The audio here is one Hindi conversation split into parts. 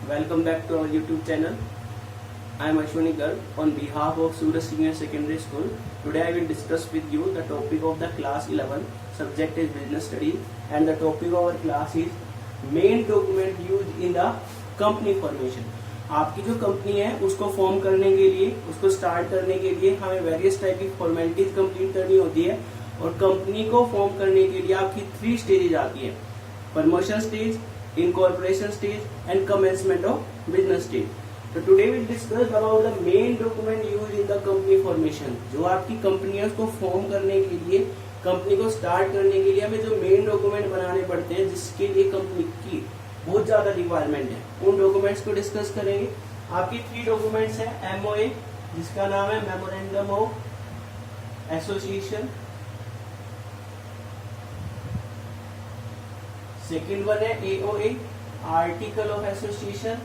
Welcome back to our YouTube channel. I am Ashwani Garg on behalf of Suraj Senior Secondary School. Today I will discuss with you the topic of the class 11. Subject is business studies and the topic of our class is main document used in the company formation. आपकी जो कंपनी है उसको फॉर्म करने के लिए, उसको स्टार्ट करने के लिए हमें वेरियस टाइप की फॉर्मेलिटीज कंप्लीट करनी होती है और कंपनी को फॉर्म करने के लिए आपकी 3 स्टेजेज आती है: promotion stage, incorporation stage and commencement of business stage. So today we discuss about the main document used in the company formation. जो आपकी कंपनी है उसको फॉर्म करने के लिए, कंपनी को स्टार्ट करने के लिए हमें जो मेन डॉक्यूमेंट बनाने पड़ते हैं जिसके लिए कंपनी की बहुत ज्यादा रिक्वायरमेंट है, उन डॉक्यूमेंट्स को डिस्कस करेंगे. आपकी 3 डॉक्यूमेंट्स है: MOA जिसका नाम है memorandum of association, second one है AOA article of association,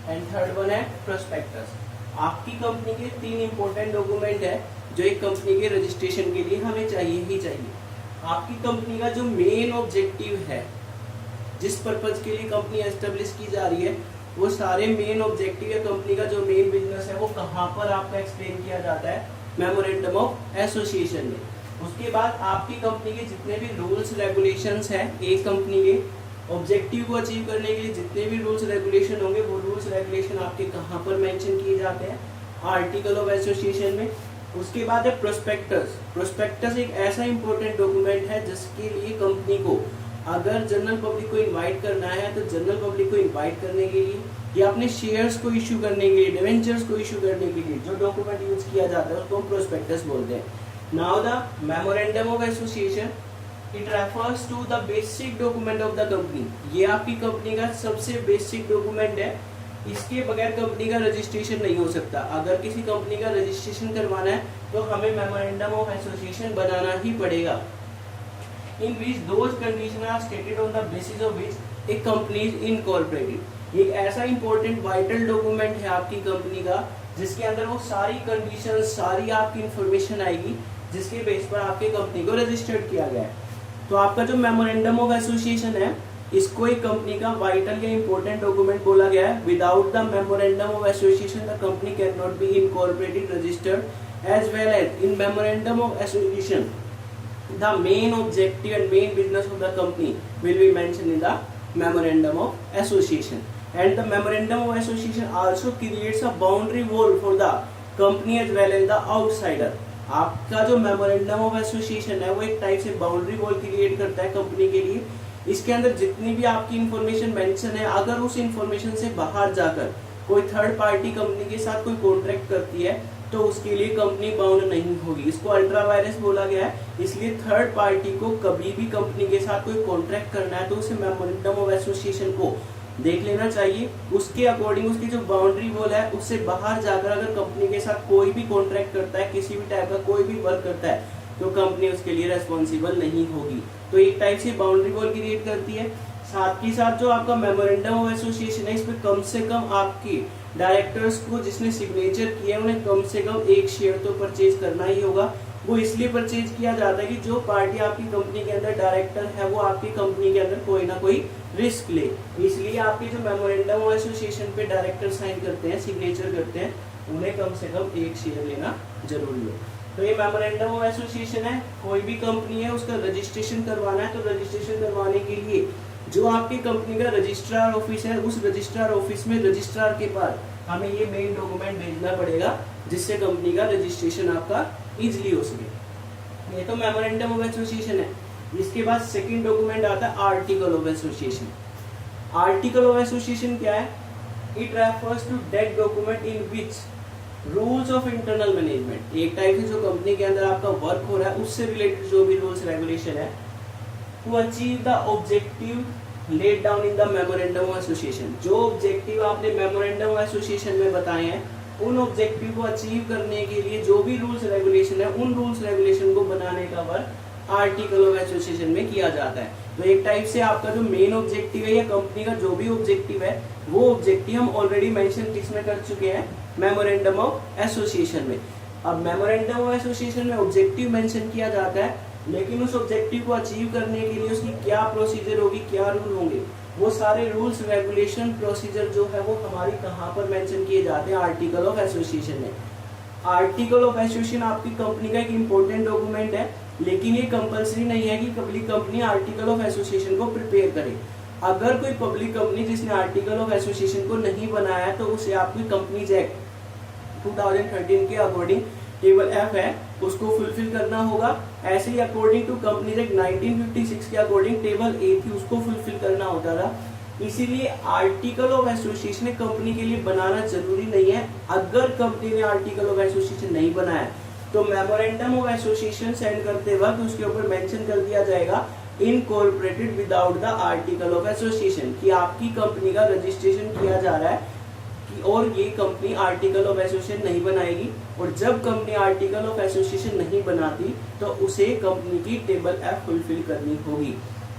and third one है प्रोस्पेक्टस. आपकी कंपनी के 3 इंपॉर्टेंट डॉक्यूमेंट है जो एक कंपनी के रजिस्ट्रेशन के लिए हमें चाहिए ही चाहिए. आपकी कंपनी का जो मेन ऑब्जेक्टिव है, जिस पर्पज के लिए कंपनी एस्टेब्लिश की जा रही है, वो सारे मेन ऑब्जेक्टिव है. कंपनी का जो मेन बिजनेस है वो कहाँ पर आपका एक्सप्लेन किया जाता है मेमोरेंडम ऑफ एसोसिएशन में. उसके बाद आपकी कंपनी के जितने भी रूल्स रेगुलेशंस हैं, एक कंपनी के ऑब्जेक्टिव को अचीव करने के लिए जितने भी रूल्स रेगुलेशन होंगे वो रूल्स रेगुलेशन आपके कहाँ पर मेंशन किए जाते हैं, आर्टिकल ऑफ एसोसिएशन में. उसके बाद है प्रोस्पेक्टस. प्रोस्पेक्टस एक ऐसा इंपॉर्टेंट डॉक्यूमेंट है जिसके लिए कंपनी को अगर जनरल पब्लिक को इन्वाइट करना है तो जनरल पब्लिक को इन्वाइट करने के लिए या अपने शेयर्स को इश्यू करने के लिए, डिवेंचर्स को इश्यू करने के लिए जो डॉक्यूमेंट यूज किया जाता है उसको हम प्रोस्पेक्टस बोलते हैं. Now the memorandum of association, it refers to the basic document of the company. ये आपकी कंपनी का सबसे बेसिक डॉक्यूमेंट है. इसके बगैर कंपनी का रजिस्ट्रेशन नहीं हो सकता. अगर किसी कंपनी का रजिस्ट्रेशन करवाना है तो हमें मेमोरेंडम ऑफ एसोसिएशन बनाना ही पड़ेगा. In which those conditions are stated on the basis of which a company is incorporated. एक ऐसा इंपॉर्टेंट वाइटल डॉक्यूमेंट है आपकी कंपनी का जिसके अंदर वो सारी कंडीशन, सारी आपकी इंफॉर्मेशन आएगी जिसके बेस पर आपके कंपनी को रजिस्टर्ड किया गया है. तो आपका जो मेमोरेंडम ऑफ एसोसिएशन है इसको एक कंपनी का वाइटल या इंपॉर्टेंट डॉक्यूमेंट बोला गया है. Without the memorandum of association the company can not be incorporated, registered as well as in memorandum of association the main objective and main business of the company will be mentioned in the memorandum of association. And the memorandum of association also creates a boundary wall for the company as well as the outsider. आपका जो मेमोरेंडम ऑफ एसोसिएशन है वो एक टाइप से बाउंड्री वॉल क्रिएट करता है कंपनी के लिए. इसके अंदर जितनी भी आपकी इंफॉर्मेशन मेंशन है, अगर उस इंफॉर्मेशन से बाहर जाकर कोई थर्ड पार्टी कंपनी के साथ कोई कॉन्ट्रैक्ट करती है तो उसके लिए कंपनी बाउंड नहीं होगी. इसको अल्ट्रा वायरस बोला गया है. इसलिए थर्ड पार्टी को कभी भी कंपनी के साथ कोई कॉन्ट्रैक्ट करना है तो उसे मेमोरेंडम ऑफ एसोसिएशन को देख लेना चाहिए. उसके अकॉर्डिंग उसकी जो बाउंड्री वॉल है उससे बाहर जाकर अगर कंपनी के साथ कोई भी कॉन्ट्रैक्ट करता है, किसी भी टाइप का कोई भी वर्क करता है तो कंपनी उसके लिए रेस्पॉन्सिबल नहीं होगी. तो एक टाइप से बाउंड्री वॉल क्रिएट करती है. साथ ही साथ जो आपका मेमोरेंडम ऑफ एसोसिएशन है इसमें कम से कम आपकी डायरेक्टर्स को जिसने सिग्नेचर किया है उन्हें कम से कम 1 शेयर तो परचेज करना ही होगा. वो इसलिए परचेज किया जाता है कि जो पार्टी आपकी कंपनी के अंदर डायरेक्टर है वो आपकी कंपनी के अंदर कोई ना कोई रिस्क ले. इसलिए आपकी जो मेमोरेंडम ऑफ एसोसिएशन पे डायरेक्टर साइन करते हैं, सिग्नेचर करते हैं, उन्हें कम से कम 1 शेयर लेना जरूरी है. तो ये मेमोरेंडम ऑफ एसोसिएशन है. कोई भी कंपनी है उसका रजिस्ट्रेशन करवाना है तो रजिस्ट्रेशन करवाने के लिए जो आपकी कंपनी का रजिस्ट्रार ऑफिस है उस रजिस्ट्रार ऑफिस में रजिस्ट्रार के पास हमें ये मेन डॉक्यूमेंट भेजना पड़ेगा जिससे कंपनी का रजिस्ट्रेशन आपका इजीली हो सके. ये तो मेमोरेंडम ऑफ एसोसिएशन है. इसके बाद सेकंड डॉक्यूमेंट आता है article of association. Article of association क्या है? It refers to that document in which rules of internal management, एक टाइप से जो कंपनी के अंदर आपका वर्क हो रहा है उससे रिलेटेड जो भी रूल्स रेगुलेशन है to achieve the objective laid down in the memorandum of association. जो ऑब्जेक्टिव आपने मेमोरेंडम ऑफ एसोसिएशन में बताए हैं उन ऑब्जेक्टिव को अचीव करने के लिए जो भी रूल्स रेगुलेशन है उन रूल्स रेगुलेशन को बनाने का वर्क आर्टिकल ऑफ एसोसिएशन में किया जाता है. तो एक टाइप से आपका जो मेन ऑब्जेक्टिव है या कंपनी का जो भी ऑब्जेक्टिव है वो ऑब्जेक्टिव हम ऑलरेडी मेंशन किसमें कर चुके हैं, मेमोरेंडम ऑफ एसोसिएशन में. अब मेमोरेंडम ऑफ एसोसिएशन में ऑब्जेक्टिव मेंशन किया जाता है लेकिन उस ऑब्जेक्टिव को अचीव करने के लिए उसकी क्या प्रोसीजर होगी, क्या रूल होंगे, वो सारे रूल्स रेगुलेशन प्रोसीजर जो है वो हमारी कहाँ पर मेंशन किए जाते हैं, आर्टिकल ऑफ एसोसिएशन में। आर्टिकल ऑफ एसोसिएशन आपकी कंपनी का एक इंपॉर्टेंट डॉक्यूमेंट है, लेकिन ये कंपलसरी नहीं है कि public company article of association को प्रिपेयर करे। अगर कोई पब्लिक कंपनी जिसने आर्टिकल ऑफ एसोसिएशन को नहीं बनाया है तो उसे आपकी कंपनीज एक्ट 2013 के अकॉर्डिंग टेबल एफ है उसको फुलफिल करना होगा। ऐसे ही अकॉर्डिंग टू कंपनीज एक्ट 1956 के अकॉर्डिंग टेबल ए थी उसको फुलफिल करना होता था। इसीलिए आर्टिकल ऑफ एसोसिएशन कंपनी के लिए बनाना जरूरी नहीं है। अगर कंपनी ने आर्टिकल ऑफ एसोसिएशन नहीं बनाया तो मेमोरेंडम ऑफ एसोसिएशन सेंड करते वक्त उसके ऊपर मेंशन कर दिया जाएगा incorporated without the article of association, कि आपकी कंपनी का रजिस्ट्रेशन किया जा रहा है और ये कंपनी आर्टिकल ऑफ एसोसिएशन नहीं बनाएगी। और जब कंपनी आर्टिकल ऑफ एसोसिएशन नहीं बनाती तो उसे कंपनी की टेबल एफ फुलफिल करनी होगी।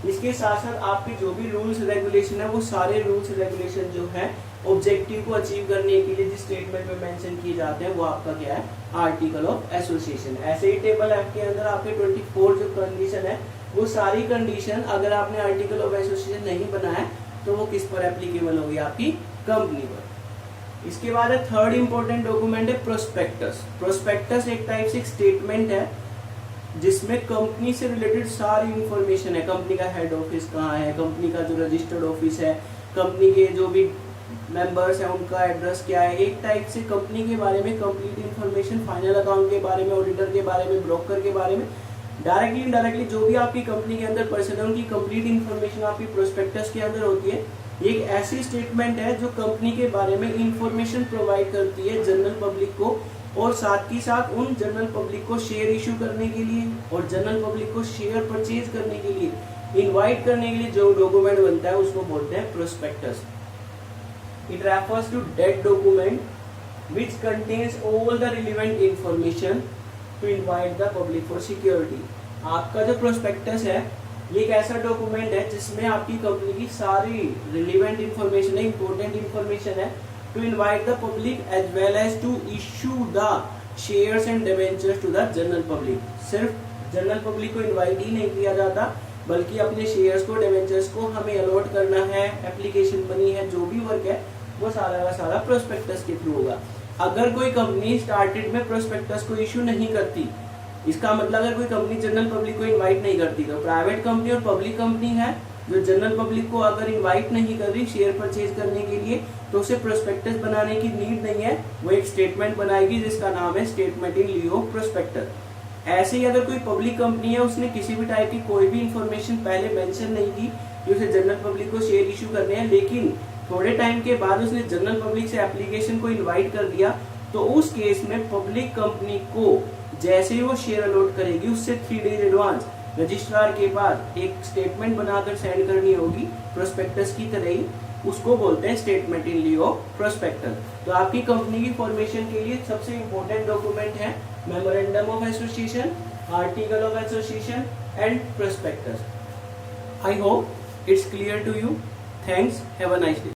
इसके साथ साथ आपके जो भी रूल्स रेगुलेशन है वो सारे रूल्स रेगुलेशन जो है ऑब्जेक्टिव को अचीव करने के लिए जिस स्टेटमेंट में मेंशन किए जाते हैं वो आपका क्या है, आर्टिकल ऑफ एसोसिएशन। ऐसे ही टेबल एफ के अंदर आपके 24 जो कंडीशन है वो सारी कंडीशन अगर आपने आर्टिकल ऑफ एसोसिएशन नहीं बनाया तो वो किस पर एप्लीकेबल होगी, आपकी कंपनी पर। इसके बाद है थर्ड इंपॉर्टेंट डॉक्यूमेंट है प्रोस्पेक्टस। प्रोस्पेक्टस एक टाइप से एक स्टेटमेंट है जिसमें कंपनी से रिलेटेड सारी इंफॉर्मेशन है, कंपनी का हेड ऑफिस कहाँ है, कंपनी का जो रजिस्टर्ड ऑफिस है, कंपनी के जो भी मेंबर्स हैं उनका एड्रेस क्या है, एक टाइप से कंपनी के बारे में कंप्लीट इंफॉर्मेशन, फाइनल अकाउंट के बारे में, ऑडिटर के बारे में, ब्रोकर के बारे में, डायरेक्टली इनडायरेक्टली जो भी आपकी कंपनी के अंदर पर्सन है उनकी कंप्लीट इंफॉर्मेशन आपकी प्रोस्पेक्टस के अंदर होती है। एक ऐसी स्टेटमेंट है जो कंपनी के बारे में इंफॉर्मेशन प्रोवाइड करती है जनरल पब्लिक को, और साथ ही साथ उन जनरल पब्लिक को शेयर इशू करने के लिए और जनरल पब्लिक को शेयर परचेज करने के लिए इनवाइट करने के लिए जो डॉक्यूमेंट बनता है उसको बोलते हैं prospectus. It refers to that document which contains all the relevant information to invite the public for security. आपका जो प्रोस्पेक्टस है ये एक ऐसा डॉक्यूमेंट है जिसमें आपकी कंपनी की सारी रिलेवेंट इंफॉर्मेशन है, इंपॉर्टेंट इंफॉर्मेशन है, to invite the public as well as to issue the shares and debentures to the general public. सिर्फ जनरल पब्लिक को इनवाइट ही नहीं किया जाता बल्कि अपने शेयर्स को, डिबेंचर्स को हमें अलॉट करना है, एप्लीकेशन बनी है, जो भी वर्क है वो सारा का सारा प्रोस्पेक्टस के थ्रू होगा। अगर कोई कंपनी स्टार्टेड में प्रोस्पेक्टस को इशू नहीं करती, इसका मतलब अगर कोई कंपनी जनरल पब्लिक को इनवाइट नहीं करती, तो प्राइवेट कंपनी और पब्लिक कंपनी है जो जनरल पब्लिक को अगर इनवाइट नहीं कर रही शेयर परचेज करने के लिए तो उसे प्रोस्पेक्टस बनाने की नीड नहीं है, वो एक स्टेटमेंट बनाएगी जिसका नाम है स्टेटमेंट इन लियो प्रोस्पेक्टस। ऐसे ही अगर कोई पब्लिक कंपनी है उसने किसी भी टाइप की कोई भी इंफॉर्मेशन पहले मेंशन नहीं की कि उसे जनरल पब्लिक को शेयर इशू करने हैं, लेकिन थोड़े टाइम के बाद उसने जनरल पब्लिक से एप्लीकेशन को इनवाइट कर दिया, तो उस केस में पब्लिक कंपनी को जैसे ही वो शेयर अलॉट करेगी उससे 3 डेज एडवांस रजिस्ट्रार के पास एक स्टेटमेंट बनाकर सेंड करनी होगी प्रोस्पेक्टस की तरह ही, उसको बोलते हैं स्टेटमेंट इन लियो प्रोस्पेक्टस। तो आपकी कंपनी की फॉर्मेशन के लिए सबसे इंपॉर्टेंट डॉक्यूमेंट है memorandum of association, article of association and prospectus. I hope it's clear to you. Thanks, have a nice day.